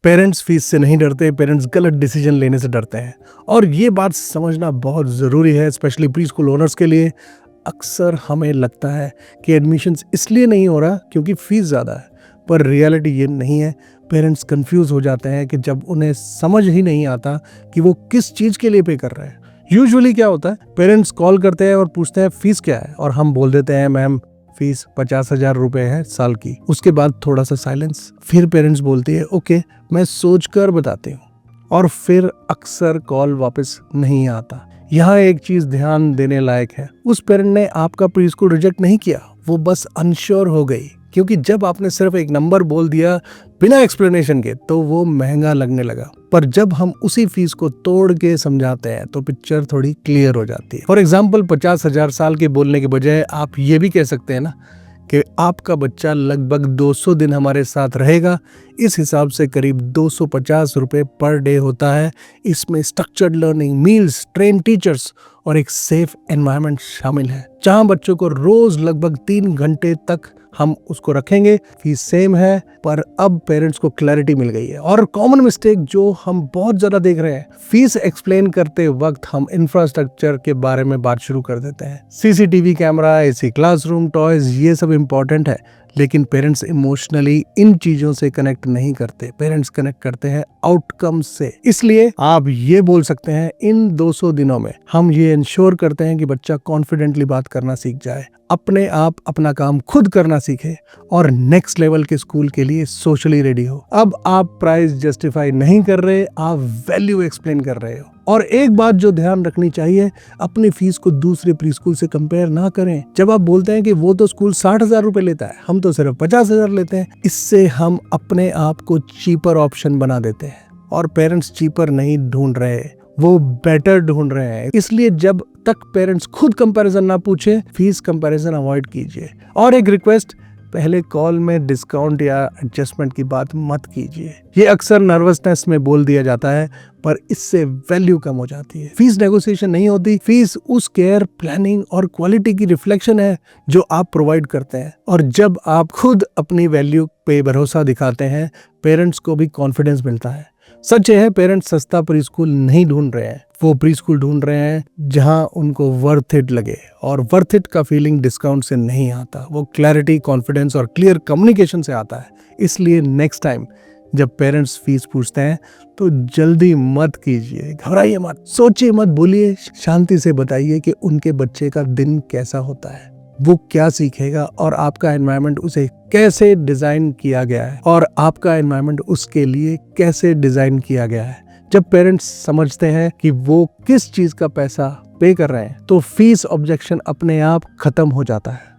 Parents fees से नहीं डरते, पेरेंट्स गलत डिसीजन लेने से डरते हैं। और ये बात समझना बहुत ज़रूरी है, स्पेशली प्री स्कूल ओनर्स के लिए। अक्सर हमें लगता है कि एडमिशन्स इसलिए नहीं हो रहा क्योंकि फ़ीस ज़्यादा है, पर रियलिटी ये नहीं है। पेरेंट्स कंफ्यूज हो जाते हैं कि जब उन्हें समझ ही नहीं आता कि वो किस चीज़ के लिए पे कर रहे हैं। यूजुअली क्या होता है, पेरेंट्स कॉल करते हैं और पूछते हैं फ़ीस क्या है, और हम बोल देते हैं मैम फीस 50,000 रुपए है साल की। उसके बाद थोड़ा सा साइलेंस, फिर पेरेंट्स बोलती है ओके मैं सोच कर बताती हूँ, और फिर अक्सर कॉल वापस नहीं आता। यहाँ एक चीज ध्यान देने लायक है, उस पेरेंट ने आपका प्री स्कूल रिजेक्ट नहीं किया, वो बस अनश्योर हो गई। क्योंकि जब आपने सिर्फ एक नंबर बोल दिया बिना एक्सप्लेनेशन के तो वो महंगा लगने लगा, पर जब हम उसी फीस को तोड़ के समझाते हैं तो पिक्चर थोड़ी क्लियर हो जाती है। फॉर एग्जाम्पल 50,000 साल के बोलने के बजाय आप ये भी कह सकते हैं ना कि आपका बच्चा लगभग 200 दिन हमारे साथ रहेगा, इस हिसाब से करीब 250 रुपए पर डे होता है। इसमें structured learning, meals, train teachers और एक सेफ एनवायरनमेंट शामिल है, जहां बच्चों को रोज लगभग 3 घंटे तक हम उसको रखेंगे। फीस सेम है, पर अब पेरेंट्स को क्लैरिटी मिल गई है। और कॉमन मिस्टेक जो हम बहुत ज्यादा देख रहे हैं, फीस एक्सप्लेन करते वक्त हम इंफ्रास्ट्रक्चर के बारे में बात शुरू कर देते हैं। CCTV camera, AC classroom, toys, ये सब इम्पोर्टेंट है, लेकिन पेरेंट्स इमोशनली इन चीजों से कनेक्ट नहीं करते। पेरेंट्स कनेक्ट करते हैं आउटकम से। इसलिए आप ये बोल सकते हैं इन 200 दिनों में हम ये इंश्योर करते हैं कि बच्चा कॉन्फिडेंटली बात करना सीख जाए, अपने आप अपना काम खुद करना सीखे और नेक्स्ट लेवल के स्कूल के लिए सोशली रेडी हो। अब आप प्राइस जस्टिफाई नहीं कर रहे, आप वैल्यू एक्सप्लेन कर रहे हो। और एक बात जो ध्यान रखनी चाहिए, अपनी फीस को दूसरे प्री स्कूल से कंपेयर ना करें। जब आप बोलते हैं कि वो तो स्कूल 60,000 रुपए लेता है, हम तो सिर्फ 50,000 लेते हैं, इससे हम अपने आप को चीपर ऑप्शन बना देते हैं। और पेरेंट्स चीपर नहीं ढूंढ रहे, वो बेटर ढूंढ रहे हैं। इसलिए जब तक पेरेंट्स खुद कंपैरिजन ना पूछे, फीस कंपैरिजन अवॉइड कीजिए। और एक रिक्वेस्ट, पहले कॉल में डिस्काउंट या एडजस्टमेंट की बात मत कीजिए। ये अक्सर नर्वसनेस में बोल दिया जाता है, पर इससे वैल्यू कम हो जाती है। फीस नेगोशिएशन नहीं होती, फीस उस केयर, प्लानिंग और क्वालिटी की रिफ्लेक्शन है जो आप प्रोवाइड करते हैं। और जब आप खुद अपनी वैल्यू पे भरोसा दिखाते हैं, पेरेंट्स को भी कॉन्फिडेंस मिलता है। सच है, पेरेंट्स सस्ता प्री स्कूल नहीं ढूंढ रहे हैं, वो प्री स्कूल ढूंढ रहे हैं जहां उनको वर्थ इट लगे। और वर्थ इट का फीलिंग डिस्काउंट से नहीं आता, वो क्लैरिटी, कॉन्फिडेंस और क्लियर कम्युनिकेशन से आता है। इसलिए नेक्स्ट टाइम जब पेरेंट्स फीस पूछते हैं तो जल्दी मत कीजिए, घबराइए मत, सोचिए मत, बोलिए, शांति से बताइए कि उनके बच्चे का दिन कैसा होता है, वो क्या सीखेगा और आपका एनवायरनमेंट उसे कैसे डिजाइन किया गया है, और आपका एनवायरनमेंट उसके लिए कैसे डिजाइन किया गया है। जब पेरेंट्स समझते हैं कि वो किस चीज का पैसा पे कर रहे हैं, तो फीस ऑब्जेक्शन अपने आप खत्म हो जाता है।